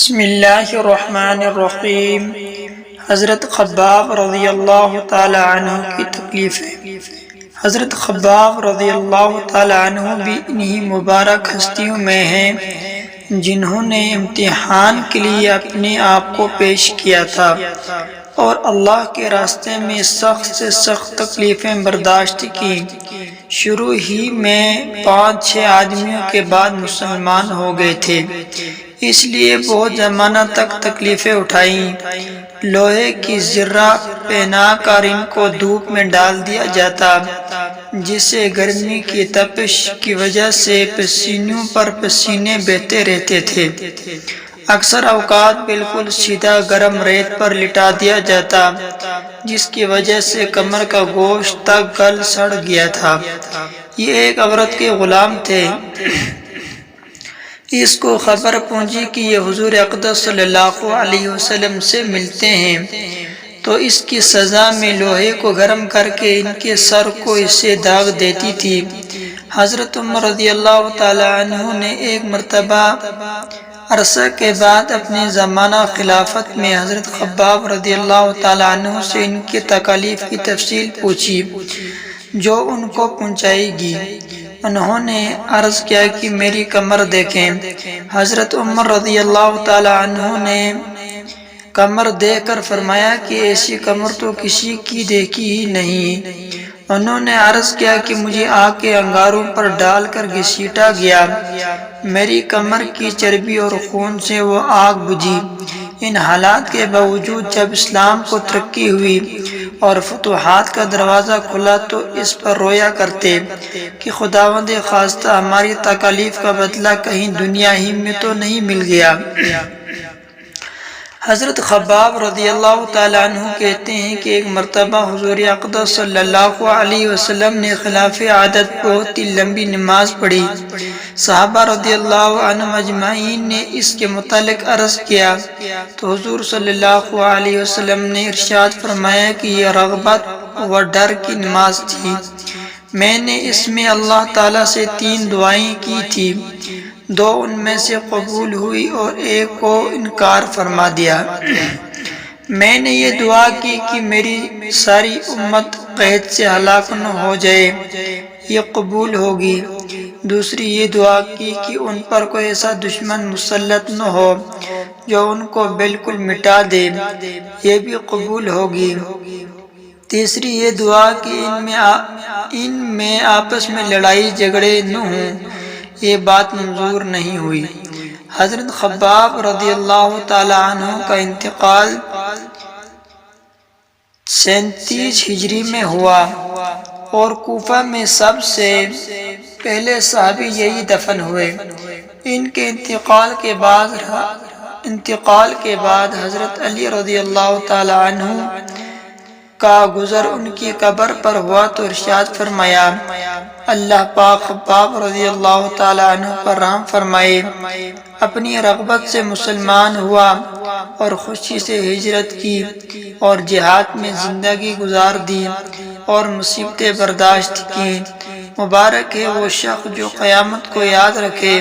بسم اللہ الرحمن الرحیم۔ حضرت خباب رضی اللہ تعالی عنہ کی تکلیفیں۔ حضرت خباب رضی اللہ تعالی عنہ بھی انہی مبارک ہستیوں میں ہیں جنہوں نے امتحان کے لیے اپنے آپ کو پیش کیا تھا اور اللہ کے راستے میں سخت سے سخت تکلیفیں برداشت کی۔ شروع ہی میں 5-6 آدمیوں کے بعد مسلمان ہو گئے تھے، اس لیے بہت زمانہ تک تکلیفیں اٹھائیں۔ لوہے کی زرہ پہنا کر ان کو دھوپ میں ڈال دیا جاتا، جس سے گرمی کی تپش کی وجہ سے پسینوں پر پسینے بہتے رہتے تھے۔ اکثر اوقات بالکل سیدھا گرم ریت پر لٹا دیا جاتا، جس کی وجہ سے کمر کا گوشت تک گل سڑ گیا تھا۔ یہ ایک عورت کے غلام تھے۔ اس کو خبر پہنچی کہ یہ حضور اقدس صلی اللہ علیہ وسلم سے ملتے ہیں، تو اس کی سزا میں لوہے کو گرم کر کے ان کے سر کو اس سے داغ دیتی تھی۔ حضرت عمر رضی اللہ تعالی عنہ نے ایک مرتبہ عرصہ کے بعد اپنے زمانہ خلافت میں حضرت خباب رضی اللہ تعالی عنہ سے ان کی تکالیف کی تفصیل پوچھی جو ان کو پہنچائی گی۔ انہوں نے عرض کیا کہ میری کمر دیکھیں۔ حضرت عمر رضی اللہ تعالی عنہ نے کمر دیکھ کر فرمایا کہ ایسی کمر تو کسی کی دیکھی ہی نہیں۔ انہوں نے عرض کیا کہ مجھے آگ کے انگاروں پر ڈال کر گھسیٹا گیا، میری کمر کی چربی اور خون سے وہ آگ بجھی۔ ان حالات کے باوجود جب اسلام کو ترقی ہوئی اور فتوحات کا دروازہ کھلا تو اس پر رویا کرتے کہ خداوند خواستہ ہماری تکالیف کا بدلہ کہیں دنیا ہی میں تو نہیں مل گیا۔ حضرت خباب رضی اللہ تعالی عنہ کہتے ہیں کہ ایک مرتبہ حضور اقدس صلی اللہ علیہ وسلم نے خلاف عادت بہت ہی لمبی نماز پڑھی۔ صحابہ رضی اللہ عنہم اجمعین نے اس کے متعلق عرض کیا تو حضور صلی اللہ علیہ وسلم نے ارشاد فرمایا کہ یہ رغبت و ڈر کی نماز تھی۔ میں نے اس میں اللہ تعالیٰ سے 3 دعائیں کی تھی، 2 ان میں سے قبول ہوئی اور ایک کو انکار فرما دیا۔ میں نے یہ دعا کی کہ میری ساری امت قحط سے ہلاک نہ ہو جائے، یہ قبول ہوگی۔ دوسری یہ دعا کی کہ ان پر کوئی ایسا دشمن مسلط نہ ہو جو ان کو بالکل مٹا دے، یہ بھی قبول ہوگی۔ تیسری یہ دعا کہ ان میں آپس میں لڑائی جھگڑے نہ ہوں، یہ بات منظور نہیں ہوئی۔ حضرت خباب رضی اللہ تعالی عنہ کا انتقال 37 ہجری میں ہوا اور کوفہ میں سب سے پہلے صحابی یہی دفن ہوئے۔ ان کے انتقال کے بعد حضرت علی رضی اللہ تعالی عنہ کا گزر ان کی قبر پر ہوا تو ارشاد فرمایا اللہ پاک خباب رضی اللہ تعالی عنہ پر رحم فرمائے۔ اپنی رغبت سے مسلمان ہوا اور خوشی سے ہجرت کی اور جہاد میں زندگی گزار دی اور مصیبتیں برداشت کی۔ مبارک ہے وہ شخص جو قیامت کو یاد رکھے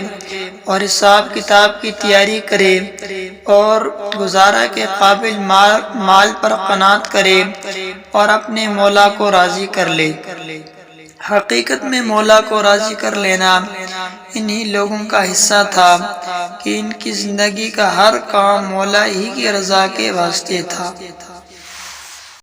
اور حساب کتاب کی تیاری کرے اور گزارا کے قابل مال پر قناعت کرے اور اپنے مولا کو راضی کر لے۔ حقیقت میں مولا کو راضی کر لینا انہی لوگوں کا حصہ تھا کہ ان کی زندگی کا ہر کام مولا ہی کی رضا کے واسطے تھا۔